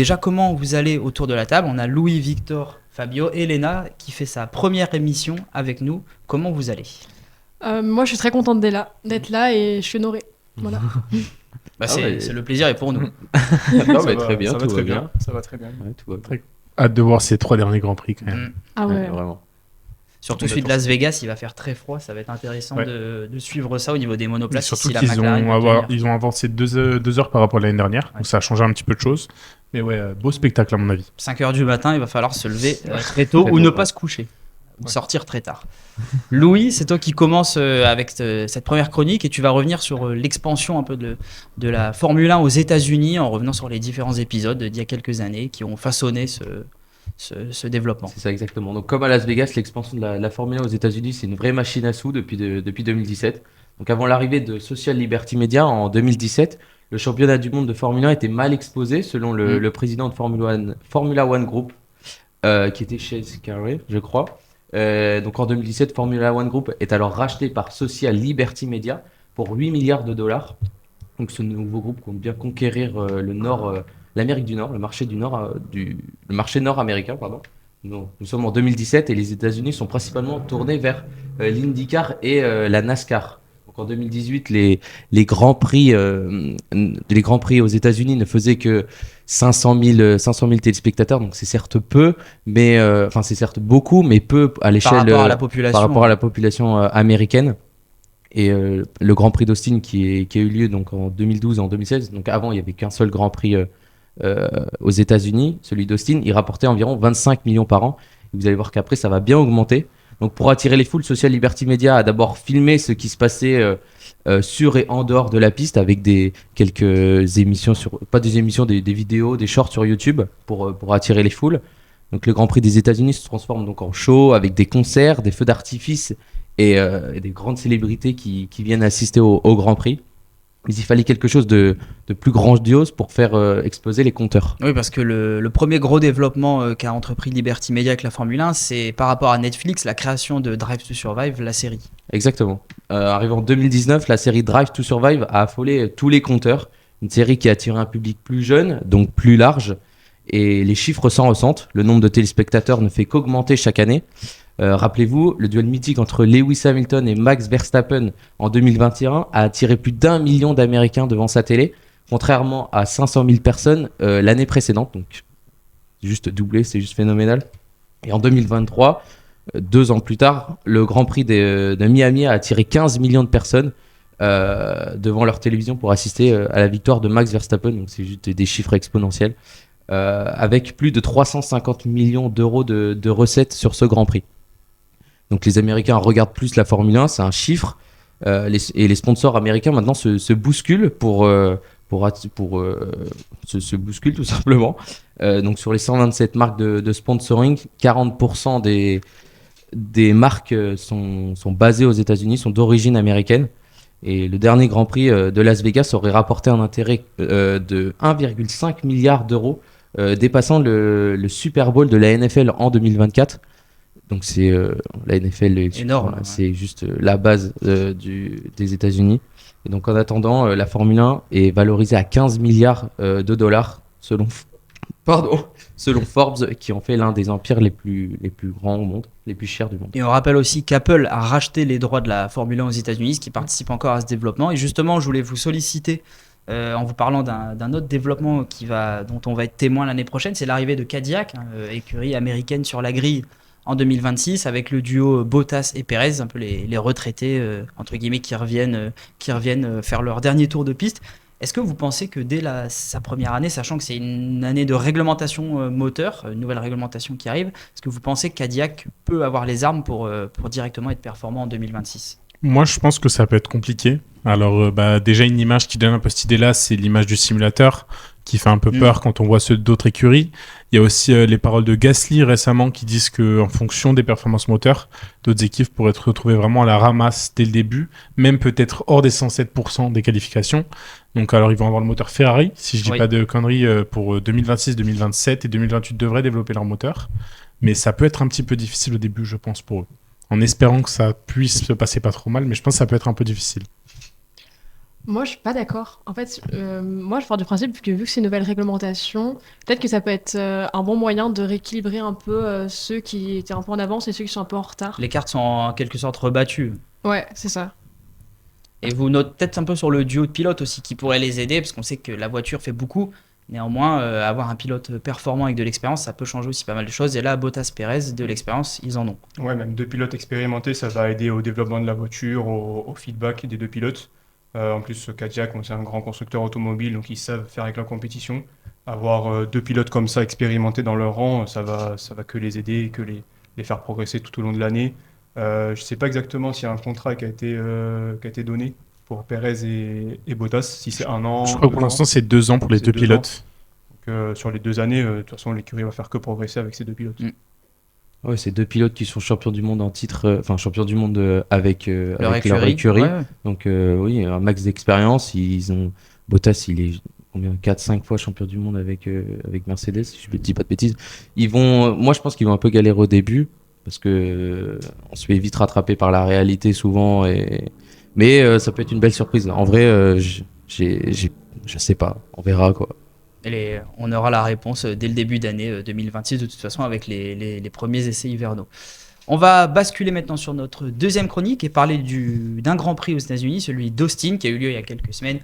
Déjà, comment vous allez autour de la table? On a Louis, Victor, Fabio et Léna qui fait sa première émission avec nous. Comment vous allez? Moi, je suis très contente d'être là et je suis honorée. Voilà. C'est le plaisir est pour nous. Non, mais très bien, ça va tout très va bien. bien. Ça va très bien. Ouais, tout va bien. Très hâte de voir ces 3 derniers Grands Prix quand même. Mm. Ah ouais. Vraiment. Surtout celui de Las Vegas, il va faire très froid. Ça va être intéressant Ouais. de suivre ça au niveau des Et monoplaces. surtout si la qu'ils McLaren peut tenir. ils ont avancé 2 heures par rapport à l'année dernière, donc ça a changé un petit peu de choses. Mais ouais, beau spectacle à mon avis. 5h du matin, il va falloir se lever très tôt Très ou tôt, ne ouais. pas se coucher. Ou sortir très tard. Louis, c'est toi qui commences avec cette première chronique et tu vas revenir sur l'expansion un peu de la Formule 1 aux États-Unis en revenant sur les différents épisodes d'il y a quelques années qui ont façonné ce développement. C'est ça exactement. Donc comme à Las Vegas, l'expansion de la Formule 1 aux États-Unis, c'est une vraie machine à sous depuis 2017. Donc avant l'arrivée de Social Liberty Media en 2017, le championnat du monde de Formule 1 était mal exposé selon le président de Formula One Group, qui était Chase Carey, je crois. Donc en 2017, Formula One Group est alors racheté par Social Liberty Media pour 8 milliards de dollars. Donc ce nouveau groupe compte bien conquérir l'Amérique du Nord, le marché le marché nord-américain, pardon. Nous sommes en 2017 et les États-Unis sont principalement tournés vers l'IndyCar et la NASCAR. Donc en 2018, les grands prix aux États-Unis ne faisaient que 500 000 téléspectateurs, donc c'est certes peu, mais c'est certes beaucoup, mais peu à l'échelle Par rapport à la population. par rapport à la population américaine. Et le Grand Prix d'Austin qui a eu lieu donc en 2012 et en 2016, donc avant il n'y avait qu'un seul Grand Prix aux États-Unis, celui d'Austin, il rapportait environ 25 millions par an. Et vous allez voir qu'après ça va bien augmenter. Donc pour attirer les foules, Social Liberty Media a d'abord filmé ce qui se passait sur et en dehors de la piste avec quelques émissions des vidéos, des shorts sur YouTube pour attirer les foules. Donc le Grand Prix des États-Unis se transforme donc en show avec des concerts, des feux d'artifice et des grandes célébrités qui viennent assister au Grand Prix. Mais il fallait quelque chose de plus grandiose pour faire exploser les compteurs. Oui, parce que le premier gros développement qu'a entrepris Liberty Media avec la Formule 1, c'est par rapport à Netflix, la création de Drive to Survive, la série. Exactement. Arrivée en 2019, la série Drive to Survive a affolé tous les compteurs. Une série qui a attiré un public plus jeune, donc plus large. Et les chiffres s'en ressentent. Le nombre de téléspectateurs ne fait qu'augmenter chaque année. Rappelez-vous, le duel mythique entre Lewis Hamilton et Max Verstappen en 2021 a attiré plus d'1 million d'Américains devant sa télé, contrairement à 500 000 personnes l'année précédente. Donc, juste doublé, c'est juste phénoménal. Et en 2023, 2 ans plus tard, le Grand Prix de Miami a attiré 15 millions de personnes devant leur télévision pour assister à la victoire de Max Verstappen. Donc, c'est juste des chiffres exponentiels. Avec plus de 350 millions d'euros de recettes sur ce Grand Prix. Donc les Américains regardent plus la Formule 1, c'est un chiffre. Et les sponsors américains maintenant se bousculent se bousculent tout simplement. Donc sur les 127 marques de sponsoring, 40% des marques sont basées aux États-Unis, sont d'origine américaine. Et le dernier Grand Prix de Las Vegas aurait rapporté un intérêt de 1,5 milliard d'euros, dépassant le Super Bowl de la NFL en 2024. Donc c'est la NFL est énorme. Voilà, c'est juste la base des États-Unis. Et donc en attendant, la Formule 1 est valorisée à 15 milliards de dollars selon Forbes, qui en fait l'un des empires les plus grands au monde, les plus chers du monde. Et on rappelle aussi qu'Apple a racheté les droits de la Formule 1 aux États-Unis, ce qui participe encore à ce développement. Et justement, je voulais vous solliciter en vous parlant d'un autre développement dont on va être témoin l'année prochaine, c'est l'arrivée de Cadillac, écurie américaine sur la grille en 2026, avec le duo Bottas et Perez, un peu les retraités entre guillemets qui reviennent faire leur dernier tour de piste. Est-ce que vous pensez que dès sa première année, sachant que c'est une année de réglementation moteur, une nouvelle réglementation qui arrive, est-ce que vous pensez que Cadillac peut avoir les armes pour directement être performant en 2026 ? Moi, je pense que ça peut être compliqué. Alors, déjà, une image qui donne un peu cette idée-là, c'est l'image du simulateur, qui fait un peu peur quand on voit ceux d'autres écuries. Il y a aussi les paroles de Gasly récemment qui disent qu'en fonction des performances moteurs, d'autres équipes pourraient être retrouvées vraiment à la ramasse dès le début, même peut-être hors des 107% des qualifications. Donc, alors, ils vont avoir le moteur Ferrari, si je dis pas de conneries, pour 2026, 2027 et 2028 devraient développer leur moteur. Mais ça peut être un petit peu difficile au début, je pense, pour eux. En espérant que ça puisse se passer pas trop mal, mais je pense que ça peut être un peu difficile. Moi, je suis pas d'accord. En fait, moi, je pars du principe que vu que c'est une nouvelle réglementation, peut-être que ça peut être un bon moyen de rééquilibrer un peu ceux qui étaient un peu en avance et ceux qui sont un peu en retard. Les cartes sont en quelque sorte rebattues. Ouais, c'est ça. Et vous notez peut-être un peu sur le duo de pilotes aussi qui pourrait les aider, parce qu'on sait que la voiture fait beaucoup. Néanmoins, avoir un pilote performant avec de l'expérience, ça peut changer aussi pas mal de choses. Et là, Bottas, Perez, de l'expérience, ils en ont. Ouais, même deux pilotes expérimentés, ça va aider au développement de la voiture, au feedback des deux pilotes. En plus, Cadillac, c'est un grand constructeur automobile, donc ils savent faire avec la compétition. Avoir deux pilotes comme ça expérimentés dans leur rang, ça va que les aider et que les faire progresser tout au long de l'année. Je ne sais pas exactement s'il y a un contrat qui a été donné pour Perez et Bottas, si c'est 1 an, Je crois que pour 2 ans. l'instant, c'est 2 ans pour les C'est deux 2 ans. pilotes. Donc, sur les 2 années, de toute façon, l'écurie va faire que progresser avec ces deux pilotes. Ouais, c'est 2 pilotes qui sont champions du monde en titre, enfin champions du monde avec Leur avec leur écurie. écurie. Ouais. Donc oui, un max d'expérience. Ils ont Bottas, il est combien 4-5 fois champion du monde avec Mercedes, si je ne dis pas de bêtises. Moi je pense qu'ils vont un peu galérer au début parce que on se fait vite rattraper par la réalité souvent mais ça peut être une belle surprise. En vrai, je sais pas, on verra quoi. On aura la réponse dès le début d'année 2026, de toute façon, avec les premiers essais hivernaux. On va basculer maintenant sur notre deuxième chronique et parler d'un Grand Prix aux États-Unis, celui d'Austin, qui a eu lieu il y a quelques semaines.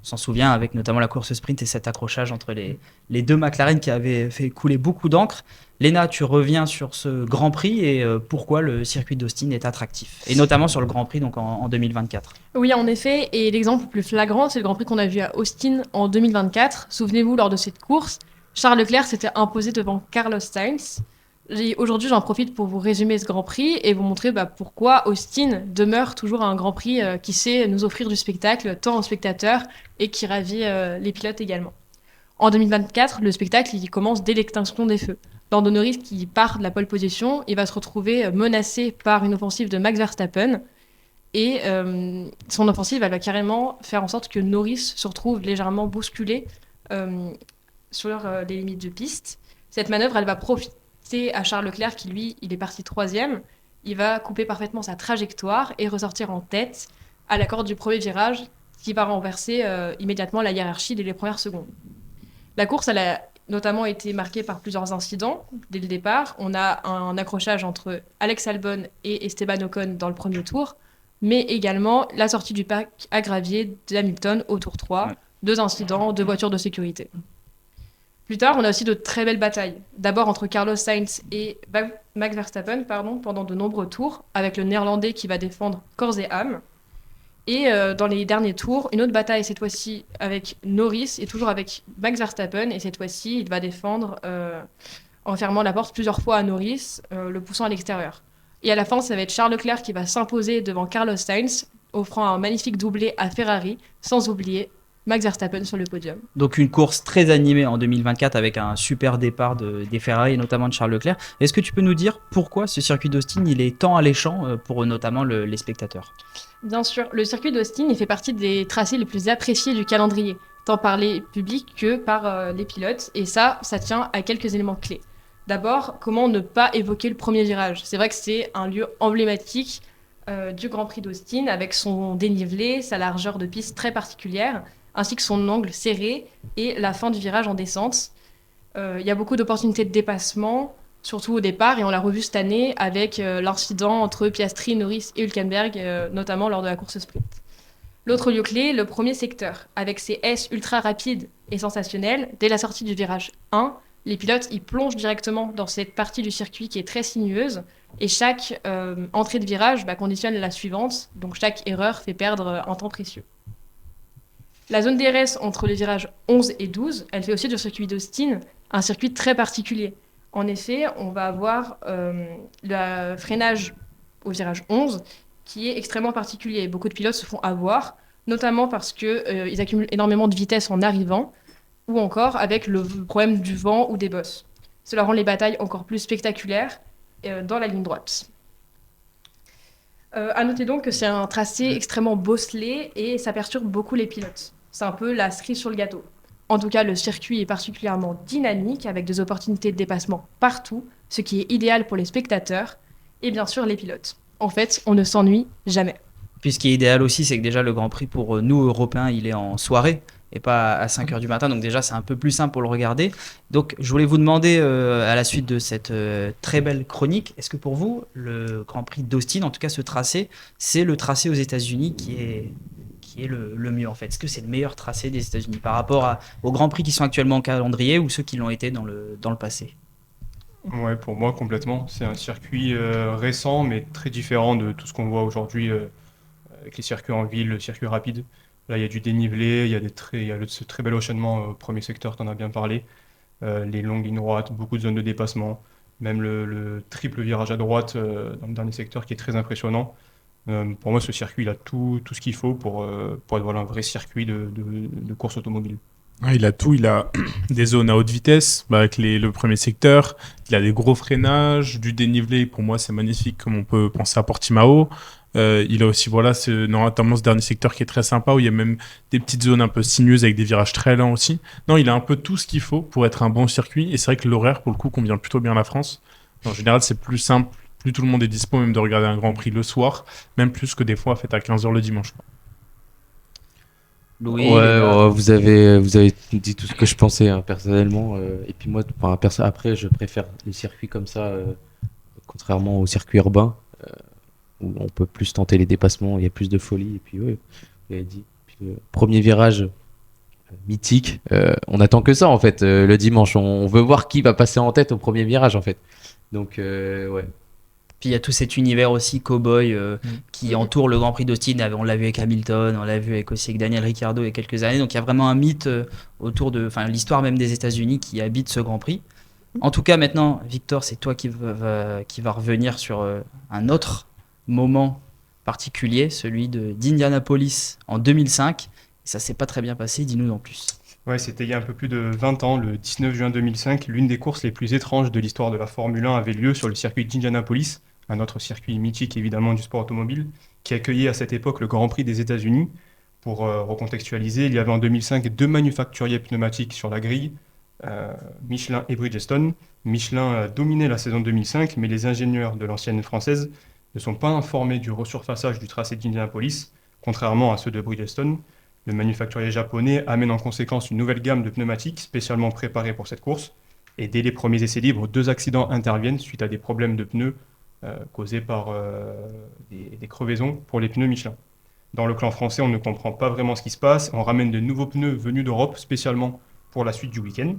On s'en souvient, avec notamment la course sprint et cet accrochage entre les deux McLaren qui avaient fait couler beaucoup d'encre. Léna, tu reviens sur ce Grand Prix et pourquoi le circuit d'Austin est attractif, et notamment sur le Grand Prix donc en 2024. Oui, en effet, et l'exemple le plus flagrant, c'est le Grand Prix qu'on a vu à Austin en 2024. Souvenez-vous, lors de cette course, Charles Leclerc s'était imposé devant Carlos Sainz. Aujourd'hui, j'en profite pour vous résumer ce Grand Prix et vous montrer pourquoi Austin demeure toujours un Grand Prix qui sait nous offrir du spectacle, tant aux spectateurs et qui ravit les pilotes également. En 2024, le spectacle il commence dès l'extinction des feux. Lando Norris, qui part de la pole position, il va se retrouver menacé par une offensive de Max Verstappen. Et son offensive, elle va carrément faire en sorte que Norris se retrouve légèrement bousculé sur les limites de piste. Cette manœuvre, elle va profiter à Charles Leclerc qui, lui, il est parti 3e. Il va couper parfaitement sa trajectoire et ressortir en tête à la corde du premier virage qui va renverser immédiatement la hiérarchie dès les premières secondes. La course, elle a notamment été marquée par plusieurs incidents dès le départ. On a un accrochage entre Alex Albon et Esteban Ocon dans le premier tour, mais également la sortie du parc à gravier d'Hamilton au tour 3. 2 incidents, 2 voitures de sécurité. Plus tard, on a aussi de très belles batailles. D'abord entre Carlos Sainz et Max Verstappen pendant de nombreux tours, avec le néerlandais qui va défendre corps et âme. Et dans les derniers tours, une autre bataille, cette fois-ci avec Norris et toujours avec Max Verstappen. Et cette fois-ci, il va défendre en fermant la porte plusieurs fois à Norris, le poussant à l'extérieur. Et à la fin, ça va être Charles Leclerc qui va s'imposer devant Carlos Sainz, offrant un magnifique doublé à Ferrari, sans oublier Max Verstappen sur le podium. Donc une course très animée en 2024 avec un super départ des Ferrari et notamment de Charles Leclerc. Est-ce que tu peux nous dire pourquoi ce circuit d'Austin il est tant alléchant pour notamment les spectateurs ? Bien sûr, le circuit d'Austin il fait partie des tracés les plus appréciés du calendrier, tant par les publics que par les pilotes. Et ça tient à quelques éléments clés. D'abord, comment ne pas évoquer le premier virage ? C'est vrai que c'est un lieu emblématique du Grand Prix d'Austin avec son dénivelé, sa largeur de piste très particulière, ainsi que son angle serré et la fin du virage en descente. Il y a beaucoup d'opportunités de dépassement, surtout au départ, et on l'a revu cette année avec l'incident entre Piastri, Norris et Hülkenberg, notamment lors de la course sprint. L'autre lieu clé, le premier secteur, avec ses S ultra rapides et sensationnels. Dès la sortie du virage 1, les pilotes ils plongent directement dans cette partie du circuit qui est très sinueuse, et chaque entrée de virage conditionne la suivante, donc chaque erreur fait perdre un temps précieux. La zone DRS entre les virages 11 et 12, elle fait aussi du circuit d'Austin un circuit très particulier. En effet, on va avoir le freinage au virage 11 qui est extrêmement particulier. Beaucoup de pilotes se font avoir, notamment parce qu'ils accumulent énormément de vitesse en arrivant, ou encore avec le problème du vent ou des bosses. Cela rend les batailles encore plus spectaculaires dans la ligne droite. À noter donc que c'est un tracé extrêmement bosselé et ça perturbe beaucoup les pilotes. C'est un peu la cerise sur le gâteau. En tout cas, le circuit est particulièrement dynamique avec des opportunités de dépassement partout, ce qui est idéal pour les spectateurs et bien sûr les pilotes. En fait, on ne s'ennuie jamais. Puis ce qui est idéal aussi, c'est que déjà le Grand Prix pour nous Européens, il est en soirée et pas à 5h du matin. Donc déjà, c'est un peu plus simple pour le regarder. Donc je voulais vous demander, à la suite de cette très belle chronique, est-ce que pour vous, le Grand Prix d'Austin, en tout cas ce tracé, c'est le tracé aux États-Unis qui est le mieux en fait? Est-ce que c'est le meilleur tracé des États-Unis par rapport aux Grands Prix qui sont actuellement en calendrier ou ceux qui l'ont été dans le passé? Ouais, pour moi, complètement. C'est un circuit récent, mais très différent de tout ce qu'on voit aujourd'hui avec les circuits en ville, le circuit rapide. Là, il y a du dénivelé, il y a ce très bel enchaînement au premier secteur, tu en as bien parlé. Les longues lignes droites, beaucoup de zones de dépassement, même le triple virage à droite dans le dernier secteur qui est très impressionnant. Pour moi, ce circuit, il a tout ce qu'il faut pour être voilà, un vrai circuit de course automobile. Ouais, il a tout, il a des zones à haute vitesse avec le premier secteur, il a des gros freinages, du dénivelé, pour moi c'est magnifique comme on peut penser à Portimao. Il a aussi, voilà, notamment ce dernier secteur qui est très sympa où il y a même des petites zones un peu sinueuses avec des virages très lents aussi. Non, il a un peu tout ce qu'il faut pour être un bon circuit et c'est vrai que l'horaire, pour le coup, convient plutôt bien à la France. En général, c'est plus simple, plus tout le monde est dispo même de regarder un Grand Prix le soir, même plus que des fois fait à 15h le dimanche, quoi. Louis, Ouais, les gars. ouais, vous avez dit tout ce que je pensais hein, personnellement. Et puis moi, enfin, après, je préfère les circuits comme ça, contrairement aux circuits urbains, où on peut plus tenter les dépassements, il y a plus de folie. Et puis, ouais, vous avez dit. Puis, le premier virage mythique, on attend que ça en fait le dimanche. On veut voir qui va passer en tête au premier virage en fait. Donc, ouais. Puis il y a tout cet univers aussi cow-boy qui entoure le Grand Prix d'Austin. On l'a vu avec Hamilton, on l'a vu aussi avec Daniel Ricciardo il y a quelques années. Donc il y a vraiment un mythe autour de l'histoire même des États-Unis qui habite ce Grand Prix. En tout cas, maintenant, Victor, c'est toi qui va revenir sur un autre moment particulier, celui d'Indianapolis en 2005. Et ça s'est pas très bien passé, dis-nous en plus. Ouais, c'était il y a un peu plus de 20 ans, le 19 juin 2005, l'une des courses les plus étranges de l'histoire de la Formule 1 avait lieu sur le circuit d'Indianapolis, un autre circuit mythique évidemment du sport automobile, qui accueillait à cette époque le Grand Prix des États-Unis. Pour recontextualiser, il y avait en 2005 deux manufacturiers pneumatiques sur la grille, Michelin et Bridgestone. Michelin a dominé la saison 2005, mais les ingénieurs de l'ancienne française ne sont pas informés du resurfaçage du tracé d'Indianapolis, contrairement à ceux de Bridgestone. Le manufacturier japonais amène en conséquence une nouvelle gamme de pneumatiques spécialement préparées pour cette course. Et dès les premiers essais libres, deux accidents interviennent suite à des problèmes de pneus causés par des crevaisons pour les pneus Michelin. Dans le clan français, on ne comprend pas vraiment ce qui se passe. On ramène de nouveaux pneus venus d'Europe spécialement pour la suite du week-end.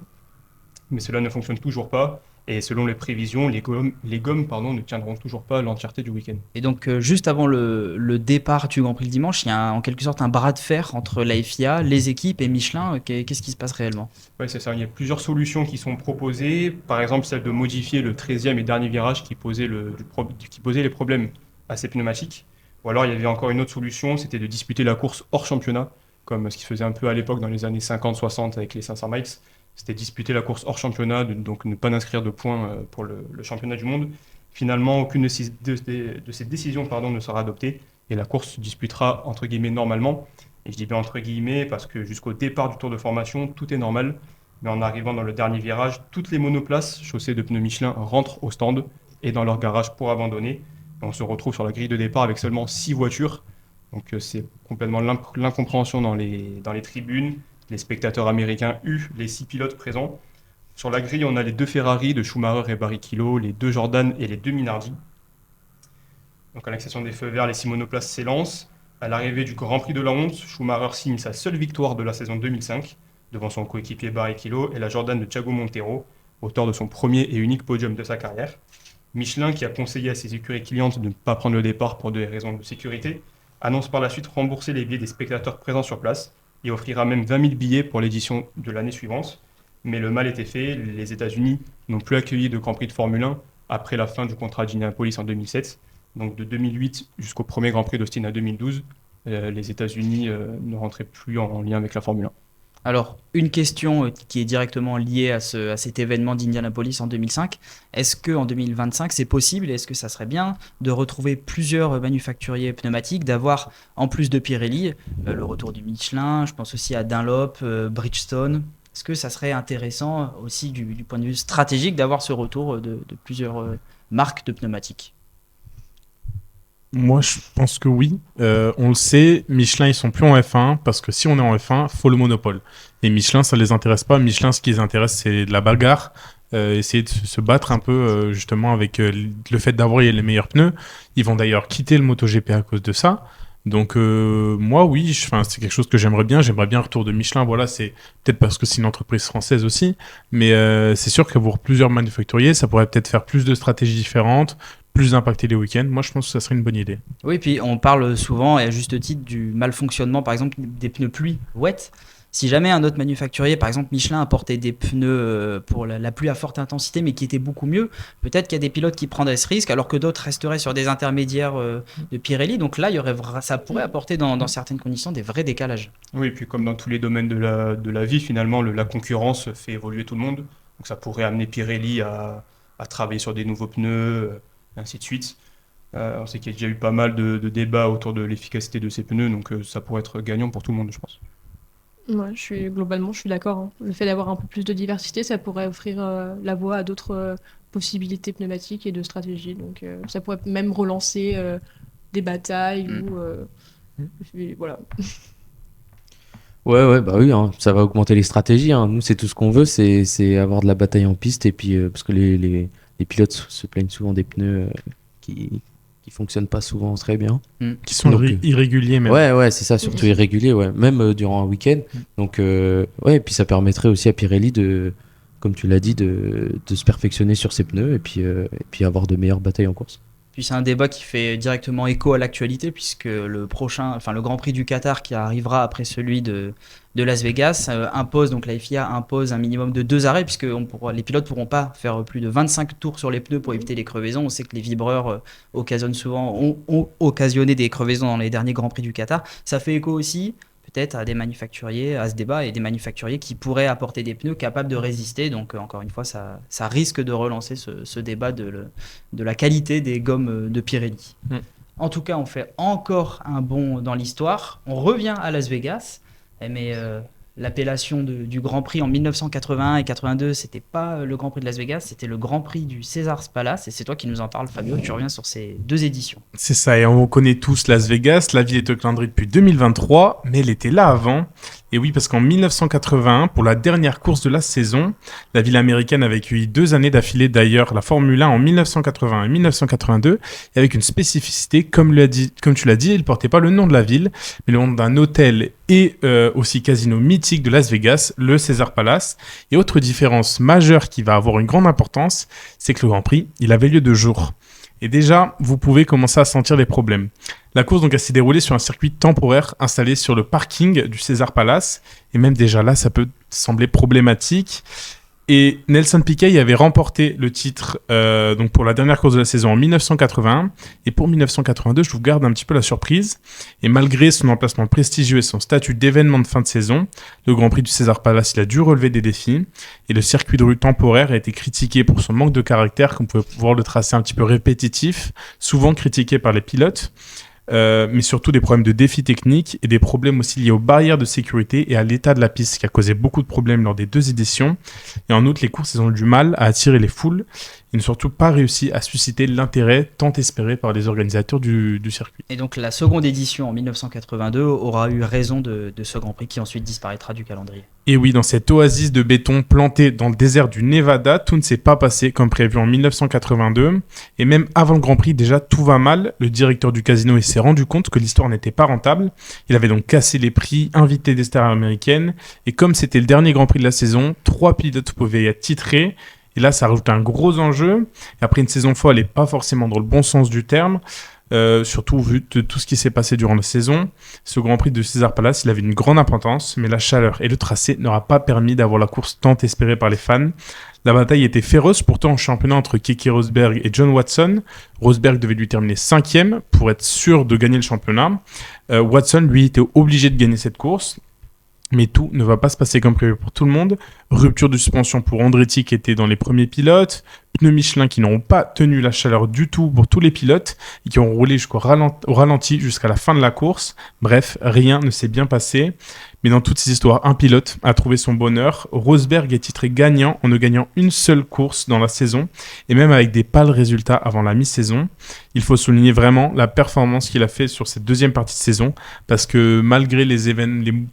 Mais cela ne fonctionne toujours pas. Et selon les prévisions, les gommes ne tiendront toujours pas l'entièreté du week-end. Et donc, juste avant le départ du Grand Prix le dimanche, il y a en quelque sorte un bras de fer entre la FIA, les équipes et Michelin. Qu'est-ce qui se passe réellement? Oui, c'est ça. Il y a plusieurs solutions qui sont proposées. Par exemple, celle de modifier le 13e et dernier virage qui posait les problèmes à ces pneumatiques. Ou alors, il y avait encore une autre solution, c'était de disputer la course hors championnat, comme ce qui se faisait un peu à l'époque dans les années 50-60 avec les 500 miles. C'était disputer la course hors championnat, donc ne pas inscrire de points pour le championnat du monde. Finalement, aucune de ces décisions ne sera adoptée et la course se disputera entre guillemets normalement. Et je dis bien entre guillemets parce que jusqu'au départ du tour de formation, tout est normal. Mais en arrivant dans le dernier virage, toutes les monoplaces chaussées de pneus Michelin rentrent au stand et dans leur garage pour abandonner. Et on se retrouve sur la grille de départ avec seulement 6 voitures. Donc c'est complètement l'incompréhension dans les tribunes. Les spectateurs américains eurent les 6 pilotes présents. Sur la grille, on a les 2 Ferrari de Schumacher et Barrichello, les 2 Jordan et les 2 Minardi. Donc à l'accession des feux verts, les 6 monoplaces s'élancent. À l'arrivée du Grand Prix de la honte, Schumacher signe sa seule victoire de la saison 2005 devant son coéquipier Barrichello et la Jordan de Thiago Montero, auteur de son premier et unique podium de sa carrière. Michelin, qui a conseillé à ses écuries clientes de ne pas prendre le départ pour des raisons de sécurité, annonce par la suite rembourser les billets des spectateurs présents sur place et offrira même 20 000 billets pour l'édition de l'année suivante. Mais le mal était fait, les États-Unis n'ont plus accueilli de Grand Prix de Formule 1 après la fin du contrat d'Indianapolis en 2007. Donc de 2008 jusqu'au premier Grand Prix d'Austin à 2012, les États-Unis ne rentraient plus en lien avec la Formule 1. Alors, une question qui est directement liée à cet événement d'Indianapolis en 2005. Est-ce qu'en 2025, c'est possible et est-ce que ça serait bien de retrouver plusieurs manufacturiers pneumatiques, d'avoir, en plus de Pirelli, le retour du Michelin, je pense aussi à Dunlop, Bridgestone. Est-ce que ça serait intéressant aussi du point de vue stratégique d'avoir ce retour de plusieurs marques de pneumatiques? Moi, je pense que oui. On le sait, Michelin, ils sont plus en F1 parce que si on est en F1, faut le monopole. Et Michelin, ça les intéresse pas. Michelin, ce qui les intéresse, c'est de la bagarre, essayer de se battre un peu justement avec le fait d'avoir les meilleurs pneus. Ils vont d'ailleurs quitter le MotoGP à cause de ça. Donc moi, oui, c'est quelque chose que j'aimerais bien. J'aimerais bien un retour de Michelin. Voilà, c'est peut-être parce que c'est une entreprise française aussi, mais c'est sûr que pour plusieurs manufacturiers, ça pourrait peut-être faire plus de stratégies différentes, plus impacter les week-ends. Moi, je pense que ça serait une bonne idée. Oui, puis on parle souvent, et à juste titre, du malfonctionnement, par exemple, des pneus pluie wet. Si jamais un autre manufacturier, par exemple Michelin, apportait des pneus pour la pluie à forte intensité, mais qui étaient beaucoup mieux, peut-être qu'il y a des pilotes qui prendraient ce risque, alors que d'autres resteraient sur des intermédiaires de Pirelli. Donc là, ça pourrait apporter dans certaines conditions des vrais décalages. Oui, et puis comme dans tous les domaines de la vie, finalement, la concurrence fait évoluer tout le monde. Donc ça pourrait amener Pirelli à travailler sur des nouveaux pneus, et ainsi de suite. On sait qu'il y a déjà eu pas mal de débats autour de l'efficacité de ces pneus, donc ça pourrait être gagnant pour tout le monde, je pense. Ouais, globalement, je suis d'accord, hein. Le fait d'avoir un peu plus de diversité, ça pourrait offrir la voie à d'autres possibilités pneumatiques et de stratégies. Donc, ça pourrait même relancer des batailles voilà. Ouais, bah oui, hein, ça va augmenter les stratégies. Hein. Nous, c'est tout ce qu'on veut, c'est avoir de la bataille en piste. Et puis, parce que les pilotes se plaignent souvent des pneus qui fonctionnent pas souvent très bien. Qui sont irréguliers même. Ouais, c'est ça, surtout irréguliers, ouais. Même durant un week-end. Donc, ouais, et puis ça permettrait aussi à Pirelli comme tu l'as dit, de se perfectionner sur ses pneus et puis avoir de meilleures batailles en course. Puis c'est un débat qui fait directement écho à l'actualité, puisque le Grand Prix du Qatar qui arrivera après celui de Las Vegas donc la FIA impose un minimum de 2 arrêts, puisque les pilotes ne pourront pas faire plus de 25 tours sur les pneus pour éviter les crevaisons. On sait que les vibreurs ont occasionné des crevaisons dans les derniers Grands Prix du Qatar. Ça fait écho aussi peut-être à des manufacturiers, à ce débat, et des manufacturiers qui pourraient apporter des pneus capables de résister. Donc encore une fois, ça risque de relancer ce débat de la qualité des gommes de Pirelli. En tout cas, on fait encore un bond dans l'histoire. On revient à Las Vegas, mais l'appellation du Grand Prix en 1981 et 82, c'était pas le Grand Prix de Las Vegas, c'était le Grand Prix du Caesars Palace. Et c'est toi qui nous en parles, Fabio. Tu reviens sur ces 2 éditions. C'est ça, et on connaît tous Las Vegas. La ville est au calendrier depuis 2023, mais elle était là avant. Et oui, parce qu'en 1981, pour la dernière course de la saison, la ville américaine avait accueilli 2 années d'affilée d'ailleurs la Formule 1 en 1981 et 1982, et avec une spécificité, comme tu l'as dit, il ne portait pas le nom de la ville, mais le nom d'un hôtel et aussi casino mythique de Las Vegas, le Caesars Palace. Et autre différence majeure qui va avoir une grande importance, c'est que le Grand Prix, il avait lieu de jour. Et déjà, vous pouvez commencer à sentir les problèmes. La course donc s'est déroulée sur un circuit temporaire installé sur le parking du Caesars Palace. Et même déjà là, ça peut sembler problématique. Et Nelson Piquet avait remporté le titre donc pour la dernière course de la saison en 1981. Et pour 1982, je vous garde un petit peu la surprise. Et malgré son emplacement prestigieux et son statut d'événement de fin de saison, le Grand Prix du Caesars Palace, il a dû relever des défis. Et le circuit de rue temporaire a été critiqué pour son manque de caractère, comme vous pouvez voir le tracé un petit peu répétitif, souvent critiqué par les pilotes. Mais surtout des problèmes de défis techniques et des problèmes aussi liés aux barrières de sécurité et à l'état de la piste qui a causé beaucoup de problèmes lors des 2 éditions. Et en outre, les courses ont eu du mal à attirer les foules et n'ont surtout pas réussi à susciter l'intérêt tant espéré par les organisateurs du circuit. Et donc la seconde édition en 1982 aura eu raison de ce Grand Prix qui ensuite disparaîtra du calendrier. Et oui, dans cette oasis de béton plantée dans le désert du Nevada, tout ne s'est pas passé comme prévu en 1982. Et même avant le Grand Prix, déjà tout va mal. Le directeur du casino s'est rendu compte que l'histoire n'était pas rentable. Il avait donc cassé les prix, invité des stars américaines. Et comme c'était le dernier Grand Prix de la saison, 3 pilotes pouvaient être titrés. Et là, ça rajoute un gros enjeu. Et après une saison folle et pas forcément dans le bon sens du terme, surtout vu de tout ce qui s'est passé durant la saison, ce Grand Prix de Caesars Palace, il avait une grande importance, mais la chaleur et le tracé n'aura pas permis d'avoir la course tant espérée par les fans. La bataille était féroce pourtant en championnat entre Keke Rosberg et John Watson. Rosberg devait lui terminer 5e pour être sûr de gagner le championnat. Watson, lui, était obligé de gagner cette course. Mais tout ne va pas se passer comme prévu pour tout le monde. Rupture de suspension pour Andretti qui était dans les premiers pilotes, pneus Michelin qui n'auront pas tenu la chaleur du tout pour tous les pilotes et qui ont roulé au ralenti jusqu'à la fin de la course. Bref, rien ne s'est bien passé. Mais dans toutes ces histoires, un pilote a trouvé son bonheur. Rosberg est titré gagnant en ne gagnant une seule course dans la saison et même avec des pâles résultats avant la mi-saison. Il faut souligner vraiment la performance qu'il a fait sur cette deuxième partie de saison parce que malgré les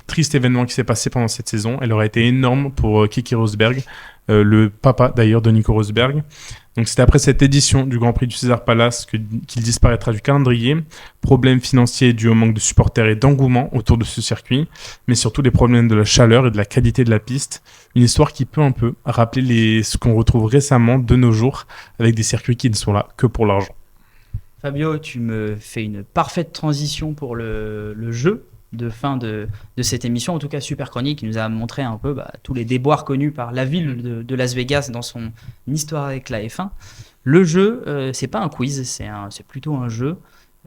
tristes événements qui s'est passé pendant cette saison, elle aurait été énorme pour Keke Rosberg, le papa d'ailleurs de Nico Rosberg. Donc c'était après cette édition du Grand Prix du César Palace qu'il disparaîtra du calendrier. Problèmes financiers dus au manque de supporters et d'engouement autour de ce circuit, mais surtout des problèmes de la chaleur et de la qualité de la piste. Une histoire qui peut un peu rappeler ce qu'on retrouve récemment de nos jours avec des circuits qui ne sont là que pour l'argent. Fabio, tu me fais une parfaite transition pour le jeu de fin de cette émission, en tout cas Super Chronique, qui nous a montré un peu tous les déboires connus par la ville de Las Vegas dans son histoire avec la F1. Le jeu, c'est pas un quiz, c'est plutôt un jeu.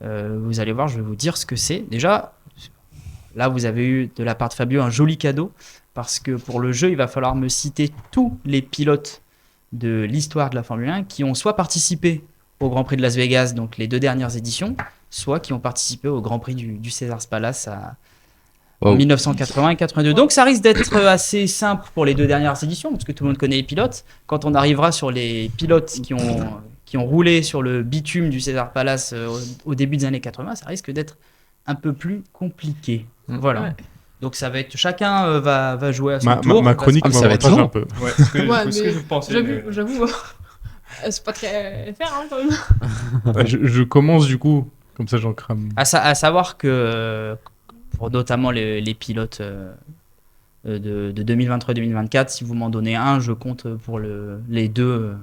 Vous allez voir, je vais vous dire ce que c'est. Déjà, là, vous avez eu de la part de Fabio un joli cadeau, parce que pour le jeu, il va falloir me citer tous les pilotes de l'histoire de la Formule 1 qui ont soit participé au Grand Prix de Las Vegas, donc les 2 dernières éditions, soit qui ont participé au Grand Prix du Caesars Palace en 1980 et 82. Donc ça risque d'être assez simple pour les 2 dernières éditions, parce que tout le monde connaît les pilotes. Quand on arrivera sur les pilotes qui ont roulé sur le bitume du Caesars Palace au début des années 80, ça risque d'être un peu plus compliqué. Voilà. Ouais. Donc ça va être chacun va jouer à son tour. Ma chronique ça va être long. Un peu. Ouais, ce que je pensais. J'avoue. C'est pas très faire quand même. Je commence du coup, comme ça j'en crame. À savoir que pour notamment les pilotes de 2023-2024, si vous m'en donnez un, je compte pour les deux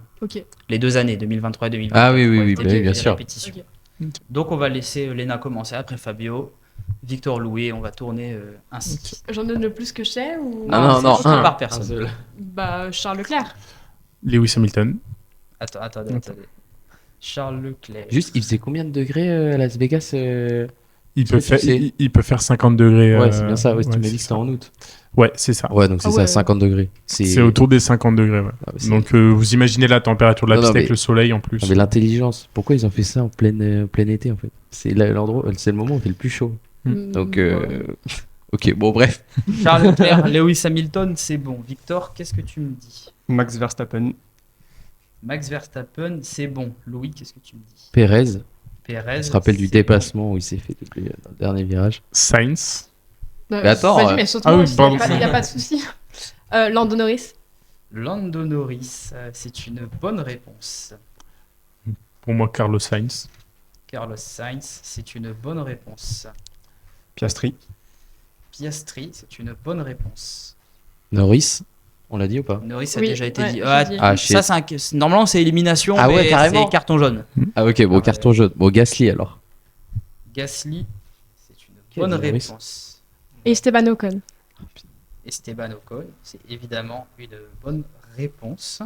années, 2023 et 2024. Ah oui, bien sûr. Okay. Donc on va laisser Léna commencer, après Fabio, Victor Louis, on va tourner ainsi. Okay. J'en donne le plus que je sais ou... Non, un par personne. Charles Leclerc. Lewis Hamilton. Attendez. Charles Leclerc. Juste, il faisait combien de degrés à Las Vegas il peut faire 50 degrés. Ouais, c'est bien ça. Ouais, tu m'as dit que c'était en août. Ouais, c'est ça. Ouais, donc c'est ça, 50 degrés. C'est autour des 50 degrés, ouais. Ah, bah donc vous imaginez la température de la piste avec le soleil en plus. Mais l'intelligence, pourquoi ils ont fait ça en plein été en fait? C'est l'endroit, c'est le moment où il fait le plus chaud. Donc, ok, bon, bref. Charles Leclerc, Lewis Hamilton, c'est bon. Victor, qu'est-ce que tu me dis? Max Verstappen, c'est bon. Louis, qu'est-ce que tu me dis? Pérez. Je se rappelle du dépassement où il s'est fait depuis le dernier virage. Sainz. Mais attends. Vas-y, mais saute-moi, il n'y a pas de souci. Lando Norris. Lando Norris, c'est une bonne réponse. Pour moi, Carlos Sainz. Carlos Sainz, c'est une bonne réponse. Piastri, c'est une bonne réponse. Norris, on l'a dit ou pas? Norris a Oui, déjà été dit. dit. Normalement, c'est élimination, ah ouais, mais carrément. c'est carton jaune. Ah ok, bon, carton jaune. Bon, Gasly alors. Gasly, c'est une bonne réponse. Et Esteban Ocon. Esteban Ocon, c'est évidemment une bonne réponse.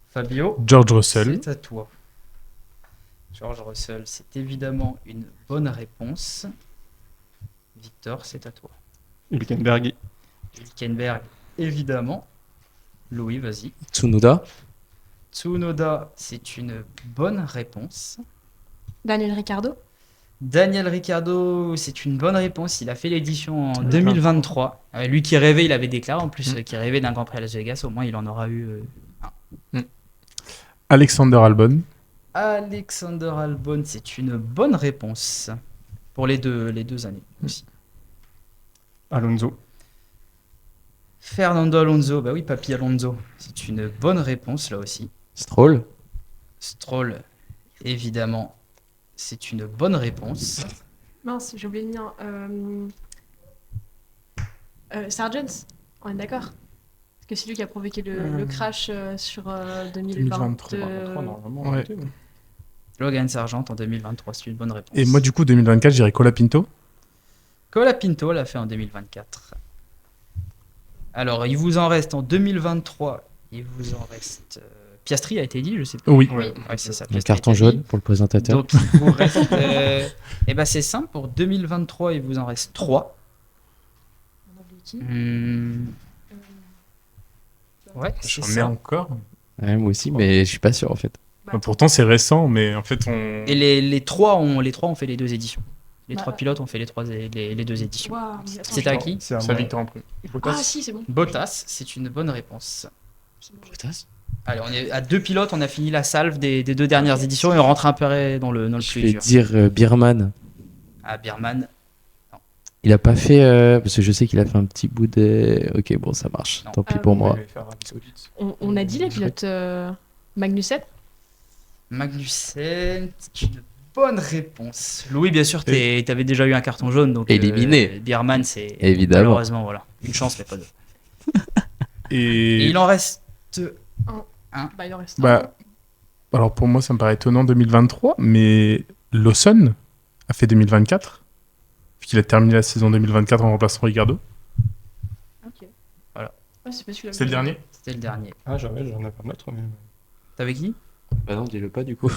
Fabio, George Russell. C'est à toi. George Russell, c'est évidemment une bonne réponse. Victor, c'est à toi. Hülkenberg, évidemment. Louis, vas-y. Tsunoda, c'est une bonne réponse. Daniel Ricciardo, c'est une bonne réponse. Il a fait l'édition en 2023. Lui qui rêvait, il avait déclaré en plus, qui rêvait d'un Grand Prix à Las Vegas. Au moins, il en aura eu un. Alexander Albon, c'est une bonne réponse. Pour les deux années aussi. Alonso, Fernando Alonso, bah oui, Papy Alonso, c'est une bonne réponse là aussi. Stroll, évidemment, c'est une bonne réponse. Mince, j'ai oublié de dire. Sargent, on est d'accord? Parce que c'est lui qui a provoqué le crash sur 2023. Normalement. Ouais. Logan Sargent en 2023, c'est une bonne réponse. Et moi, du coup, 2024, je dirais Colapinto. Colapinto l'a fait en 2024. Alors, il vous en reste en 2023, il vous en reste... Piastri a été dit, je sais pas. Oui. Ouais, c'est ça. Un carton jaune pour le présentateur. Donc, il vous reste... c'est simple, pour 2023, il vous en reste 3. On oublie qui? Ouais, c'est J'en ai ça. encore. Ouais, moi aussi, mais je suis pas sûr en fait. Pourtant, c'est récent, mais en fait, on. Et les trois ont fait les 2 éditions. Les Bah, 3 pilotes ont fait les 2 éditions. Waouh, mais attends, C'était à qui? C'est à Ça moi. Victor en premier. Ah si, c'est bon. Bottas, c'est une bonne réponse. Bottas. Allez, on est à 2 pilotes, on a fini la salve des 2 dernières éditions et on rentre un peu dans le Je plus vais dur. dire Birman. Ah, Birman, Il a pas fait. Parce que je sais qu'il a fait un petit bout de. Ok, bon, ça marche. Non. Tant pis Ah, pour oui. moi. Je vais faire Arabie Saoudite. On a dit les pilotes Magnussen. Magnussen, c'est une bonne réponse. Louis, bien sûr, t'avais déjà eu un carton jaune, donc Éliminé. Birman, c'est Évidemment. malheureusement, voilà. Une chance, mais pas deux. Et Et. il en reste. Bah, il en reste un. Bah, alors pour moi, ça me paraît étonnant 2023, mais Lawson a fait 2024, puisqu'il a terminé la saison 2024 en remplaçant Ricardo. Ok. Voilà. Ouais, c'est pas celui-là. C'est le dernier. C'était le dernier. Ah, j'en avais un autre. Mais... T'avais qui? Bah non, dis-le pas du coup.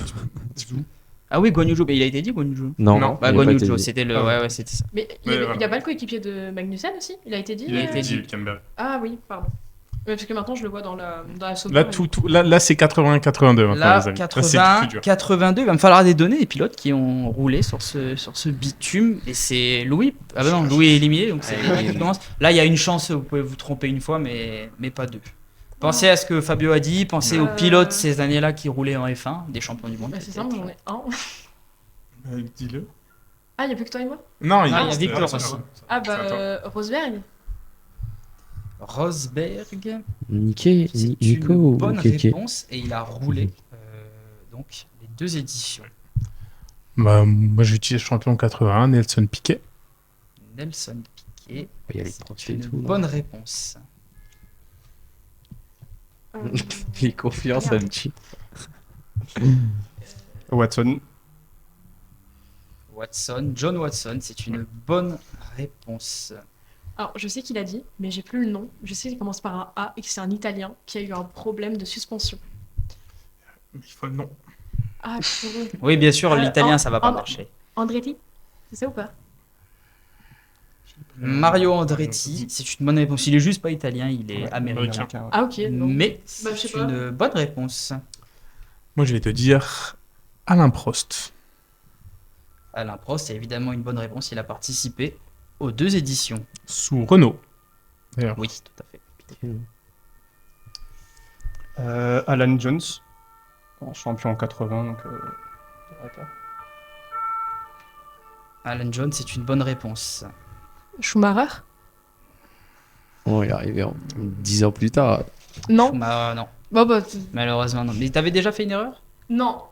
Ah oui, Guan Yu Zhou. Mais il a été dit, Guan Yu Zhou. Non. Non, Bah, il a Guan pas Yu été Zhou, dit. c'était le. Ah ouais. Ouais, c'était ça. Mais il Ouais, y voilà. a pas le coéquipier de Magnussen aussi? Il a été dit Il a Il été a dit, dit. Hülkenberg. Ah oui, pardon. Ouais, parce que maintenant je le vois dans la Là, sauvegarde. là c'est 80-82 maintenant, Là, les amis. 80, plus dur. 82, il va me falloir des données des pilotes qui ont roulé sur ce bitume. Et c'est Louis. Ah bah non, Louis est éliminé, donc c'est Louis qui commence. Là, il y a une chance, vous pouvez vous tromper une fois, mais pas deux. Pensez à ce que Fabio a dit, pensez aux pilotes ces années-là qui roulaient en F1, des champions du monde. Bah, c'est simple, j'en ai un. Dis-le. Ah, il n'y a plus que toi et moi? Non, Ah, il y a Victor c'est à aussi. toi. Ah C'est à toi. bah, Rosberg. Rosberg, Niqué, c'est Nico une ou bonne Kéké? réponse et il a roulé donc les 2 éditions. Bah, moi, j'utilise champion 81, Nelson Piquet. Nelson Piquet, Il y a les c'est trophées et une tout, non bonne réponse. Il est confiant, ça me tue. Watson. Watson, John Watson, c'est une bonne réponse. Alors, je sais qu'il a dit, mais j'ai plus le nom. Je sais qu'il commence par un A et que c'est un Italien qui a eu un problème de suspension. Il faut le nom. Ah, purée. Oui, bien sûr, l'italien, ça va pas And- marcher. Andretti? C'est ça ou pas? Mario Andretti, c'est une bonne réponse. Il est juste pas italien, il est Ouais, américain. ouais. Ah, ok. Non. Mais Bah, je sais c'est pas. une bonne réponse. Moi, je vais te dire Alain Prost. Alain Prost, c'est évidemment une bonne réponse. Il a participé aux 2 éditions. Sous Renault. D'ailleurs. Oui, tout à fait. Alan Jones. Champion en 80, donc. Alan Jones, c'est une bonne réponse. Schumacher? Bon, il est arrivé 10 ans plus tard. Non. Non, Bon, bah, malheureusement non. Mais t'avais déjà fait une erreur? non.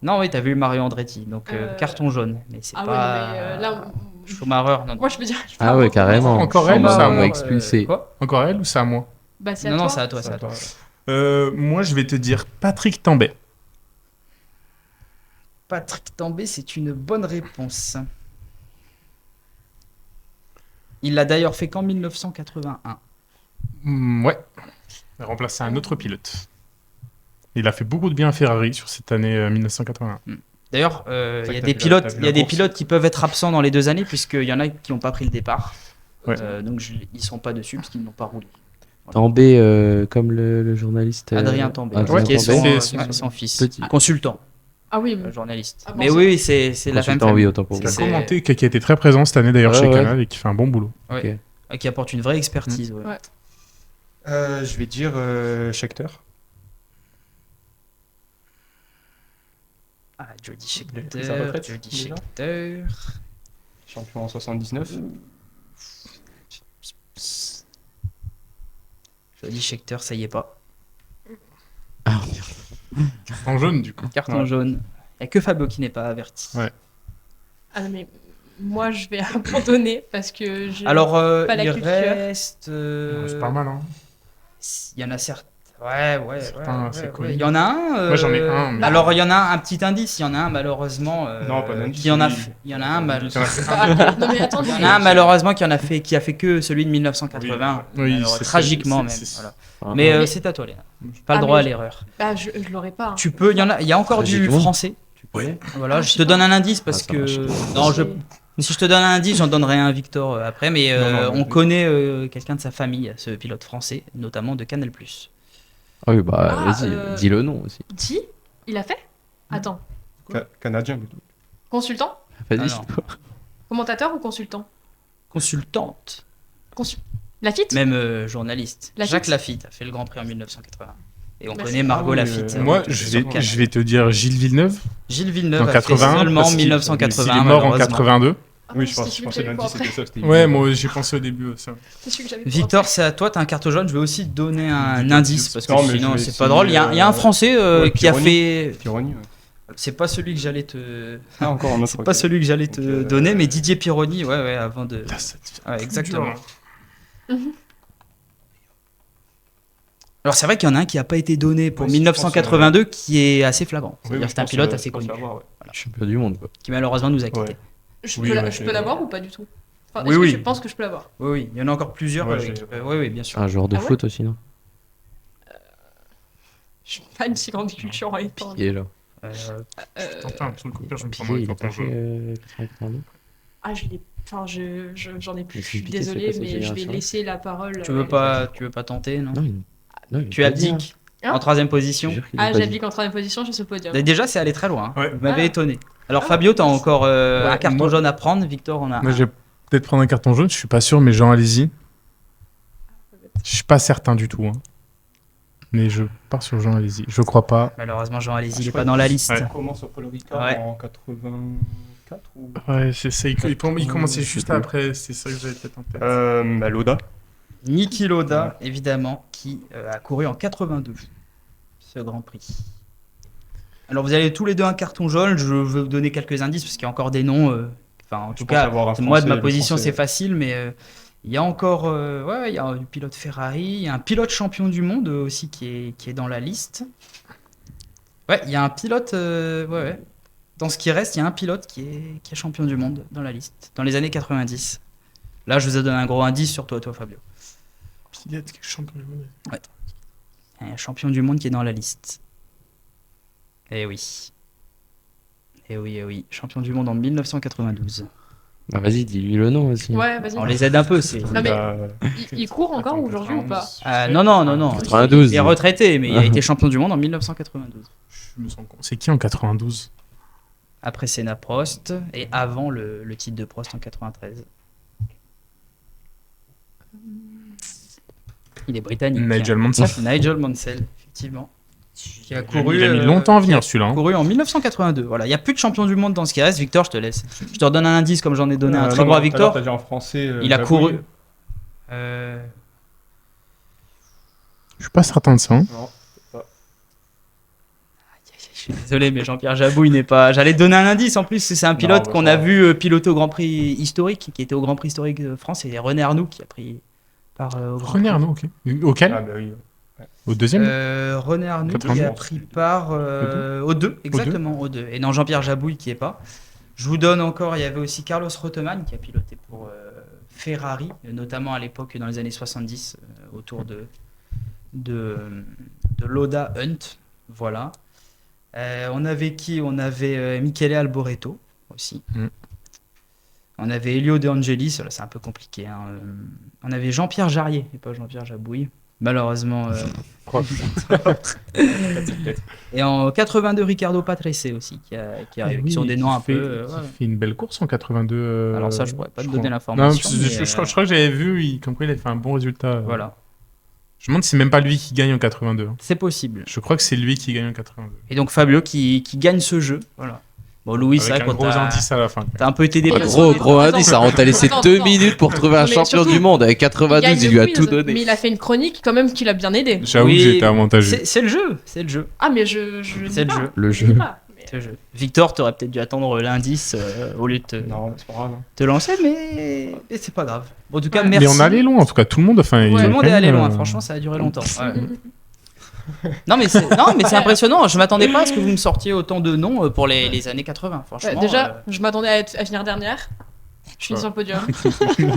Non, oui, t'avais eu Mario Andretti, donc carton jaune. Mais c'est Ah pas. ouais, mais là, Schumacher, non. moi je peux dire. Ah ouais, carrément. Encore elle ou Schumacher, c'est à on moi m'a expulsé. Quoi? Encore elle ou c'est à moi? Bah, c'est à Non, toi. non, c'est à toi, c'est à toi. Moi, je vais te dire Patrick Tambay. Patrick Tambay, c'est une bonne réponse. Il l'a d'ailleurs fait qu'en 1981. Ouais. Il a remplacé un autre pilote. Il a fait beaucoup de bien à Ferrari sur cette année 1981. D'ailleurs, C'est il y a que des t'as vu pilotes, la- t'as vu il y a la des course. pilotes qui peuvent être absents dans les 2 années puisqu'il y en a qui n'ont pas pris le départ. Ouais. Donc ils sont pas dessus parce qu'ils n'ont pas roulé. Tambay, comme le journaliste. Adrien Tambay, Adrien qui est Tambay. son fils, Petit. consultant, Ah oui, journaliste. Ah bon, Mais ça- oui, c'est la même Consultant, oui, famille. autant pour Il a moi. C'est- commenté, qui a été très présent cette année d'ailleurs Ouais, chez ouais. Canal et qui fait un bon boulot. Qui apporte une vraie expertise. ouais. Ouais. Je vais dire Scheckter. Ah, Jody Il a pris Scheckter, sa retraite, Jody déjà Scheckter. Champion en 79. Jody Scheckter, ça y est pas. Ah, En jaune, du coup. Carton Ouais. jaune. Il n'y a que Fabio qui n'est pas averti. Ouais. Ah non, mais moi je vais abandonner parce que je. Alors, Pas la il culture. reste. C'est pas mal, hein. Il y en a certes. Ouais. Certains, c'est connu. Il y en a un. Moi, j'en ai un, mais- Alors, il y en a un petit indice. Il y en a un, malheureusement. Non, pas d'indice, Qui en a oui. fait. Il y en a un, Il y en a fait un. Ah, non mais attendez. Il y en a un, malheureusement, qui a fait que celui de 1980. Oui, Malheureux, c'est- tragiquement même. c'est- Voilà. Ah. Mais Mais- c'est à toi, Léna. Pas le Ah, droit à mais- l'erreur. Bah je l'aurais pas. hein. Tu peux. Il y a encore du Tragiquement. français. Tu connais Voilà, Ah, je je te sais donne pas. un indice parce Ah, ça que. marche. Non, si je te donne un indice, j'en donnerai un à Victor après. Mais Non, non, on mais- connaît quelqu'un de sa famille, ce pilote français, notamment de Canal+. Ah oui, bah Ah, vas-y, dis le nom aussi. Si, il a fait. Attends, Canadien, plutôt. consultant, Vas-y. Ah non. commentateur ou consultant? Consultante, Lafitte? même journaliste. Lafitte. Jacques Lafitte a fait le Grand Prix en 1980. Et on Bah, connaît c'est- Margot Ah oui, Lafitte. Moi, donc, je sur vais, Canal. je vais te dire Gilles Villeneuve. Gilles Villeneuve En a fait 81. seulement parce qu'il- 1980. S'il est mort en malheureusement. 82. Oui, je pensais que lundi, c'était ça. C'était Ouais, moi j'ai pensé au début aussi. C'est celui que j'avais pour Victor, après. c'est à toi, t'as un carton jaune. Je vais aussi te donner un Victor, indice parce que non, mais je sinon vais c'est essayer, pas drôle. Il y a un Français ouais, qui a Pironi. fait. Pironi, ouais. C'est pas celui que j'allais te. Ah, encore un autre. C'est pas celui que j'allais te Donc, donner, mais Didier Pironi, ouais, avant de. Putain, ça devient Ouais, exactement. dur. Alors c'est vrai qu'il y en a un qui n'a pas été donné pour Ouais, 1982 qui est assez flagrant. Oui, C'est-à-dire oui, que c'est un je pilote pense, assez je pense connu l'avoir, ouais. Champion du monde, quoi. qui malheureusement nous a quittés. Ouais. Je Oui, peux, ouais, je j'ai- peux l'avoir ou pas du tout? Enfin, Oui, est-ce que oui. tu penses que je peux l'avoir? Oui, oui, il y en a encore plusieurs. Ouais, Oui, oui, bien sûr. Un joueur de Ah ouais foot aussi, non? Je suis pas une si grande culture en étant. Il est là. Tintin, sur le coup, je me prends Piqué, il a dans pas ton fait jeu. 82. Ah, je l'ai. Enfin, j'en ai plus. Mais Je suis Piqué, c'est désolée, pas cette mais je vais génération. laisser la parole. Tu veux pas tenter, non? Non, non, il Tu a pas dit, abdiques Hein en troisième hein. position. Je jure qu'il a Ah, pas dit. j'applique en troisième position sur ce podium. Déjà, c'est allé très loin. Hein. Ouais. Vous m'avez Ah. étonné. Alors Ah. Fabio, t'as encore un Ouais, carton moi- jaune à prendre. Victor, on a. Moi, un. je vais peut-être prendre un carton jaune, je suis pas sûr, mais Jean Alési. Je suis pas certain du tout. Hein. Mais je pars sur Jean Alési. Je crois pas. Malheureusement, Jean Alési, il Je est crois pas dans la liste. Ouais. On commence sur Paul Ricard Ouais. en 84 ou. Ouais, c'est ça. Il commençait juste après. C'est ça que j'avais peut-être en tête. Loda. Niki Lauda, évidemment, qui a couru en 82 ce Grand Prix. Alors vous avez tous les deux un carton jaune, je vais vous donner quelques indices parce qu'il y a encore des noms. Enfin, en tout Je pense cas, avoir un moi de Français, ma le position Français. c'est facile, mais il y a encore, il y a du pilote Ferrari, il y a un pilote champion du monde aussi qui est dans la liste. Ouais, il y a un pilote, ouais. Dans ce qui reste, il y a un pilote qui est champion du monde dans la liste, dans les années 90. Là, je vous ai donné un gros indice sur toi, Fabio. Pilote qui est champion du monde. Il y a un champion du monde qui est dans la liste. Eh oui. Eh oui, eh oui. Champion du monde en 1992. Bah vas-y, dis-lui le nom aussi. Ouais, vas-y. On les aide un peu, c'est. Non, mais il court encore aujourd'hui ou pas? Ah, non. 92. Il est retraité, mais il a été champion du monde en 1992. Je me sens con. C'est qui en 92? Après Senna Prost et avant le titre de Prost en 93. Il est britannique. Nigel Mansell. Nigel Mansell, effectivement. Qui a couru. Il a mis longtemps à venir qui a celui-là. Hein. couru en 1982. Voilà, il n'y a plus de champion du monde dans ce qui reste. Victor, je te laisse. Je te redonne un indice comme j'en ai donné un très gros à Victor. T'as dit en français. Il a Jabouille. couru. Je suis pas certain de ça. Hein. Non. Je suis désolé, mais Jean-Pierre Jabouille n'est pas. J'allais te donner un indice en plus. C'est un pilote bah, qu'on ça a va. vu piloter au Grand Prix historique, qui était au Grand Prix historique de France. C'est René Arnoux qui a pris part au Grand René Arnaud, ok. Auquel? Ah, bah oui. Au deuxième? René Arnoux qui a 91. pris part aux deux, exactement, aux deux. Et non, Jean-Pierre Jabouille qui est pas. Je vous donne encore, il y avait aussi Carlos Reutemann qui a piloté pour Ferrari, notamment à l'époque dans les années 70, autour de Lauda Hunt. Voilà. On avait qui? On avait Michele Alboreto aussi. Mm. On avait Elio De Angelis, là c'est un peu compliqué. Hein. On avait Jean-Pierre Jarrier, et pas Jean-Pierre Jabouille. Malheureusement. Et en 82, Ricardo Patrese aussi, qui arrive, qui sont des noms un peu. Il fait une belle course en 82. Alors ça, je pourrais pas te crois. donner Non, l'information. parce que je crois que j'avais vu, comme quoi il a fait un bon résultat. Voilà, Je me demande si c'est même pas lui qui gagne en 82. hein. c'est possible. Je crois que c'est lui qui gagne en 82. Et donc Fabio qui gagne ce jeu. Voilà. Bon, Louis, c'est Avec vrai un que gros indice à la fin. t'as un peu été Ouais, déplacé. gros indice, ça t'a laissé Attends, 2 attends. minutes pour trouver un Mais champion surtout, du monde. Avec Il 92, gagne il lui a le tout quiz, donné. Mais il a fait une chronique quand même qui l'a bien aidé. J'avoue Oui, que j'ai été avantageux. C'est le jeu, c'est le jeu. Ah, mais je C'est dis le pas. jeu. Le Je jeu. dis pas, mais- C'est le jeu. Victor, t'aurais peut-être dû attendre l'indice au lieu de Non, c'est pas grave. te lancer, mais c'est pas grave. Bon, en tout cas, Ouais. merci. Mais on est allé loin, en tout cas, tout le monde. Enfin, Tout Ouais. le il monde a est quand allé même, loin, franchement, ça a duré longtemps. Ouais. Mm. Non, mais c'est impressionnant. Je m'attendais pas à ce que vous me sortiez autant de noms pour les années 80. Franchement, Ouais, déjà, je m'attendais à finir dernière. Je finis Ouais. sur le podium.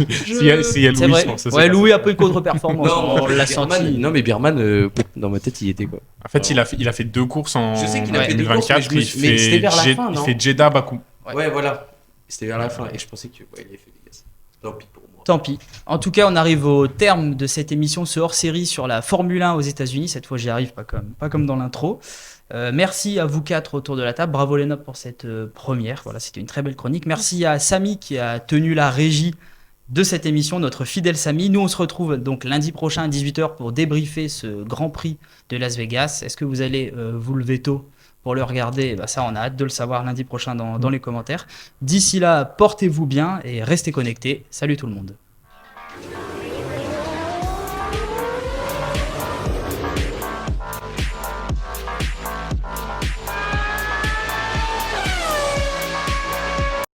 S'il y a c'est Louis, vrai. bon, ça, c'est Ouais, pas Louis ça. a pris une contre-performance. on l'a senti. Non, mais Birman, dans ma tête, il y était quoi. En fait, il a fait 2 courses en Je sais qu'il a fait 2 courses, 2024. mais mais c'était vers la fin, Il non? fait Jeddah, Bakou. Ouais. Ouais, voilà. C'était vers la fin. Et je pensais que. Ouais, il a fait des gaz. Tant pis pour moi. Tant pis. En tout cas, on arrive au terme de cette émission, ce hors-série sur la Formule 1 aux États-Unis. Cette fois, j'y arrive, pas comme dans l'intro. Merci à vous 4 autour de la table. Bravo les nobles pour cette première. Voilà, c'était une très belle chronique. Merci à Samy qui a tenu la régie de cette émission, notre fidèle Samy. Nous, on se retrouve donc lundi prochain à 18h pour débriefer ce Grand Prix de Las Vegas. Est-ce que vous allez vous lever tôt pour le regarder? Ça, on a hâte de le savoir lundi prochain dans les commentaires. D'ici là, portez-vous bien et restez connectés. Salut tout le monde.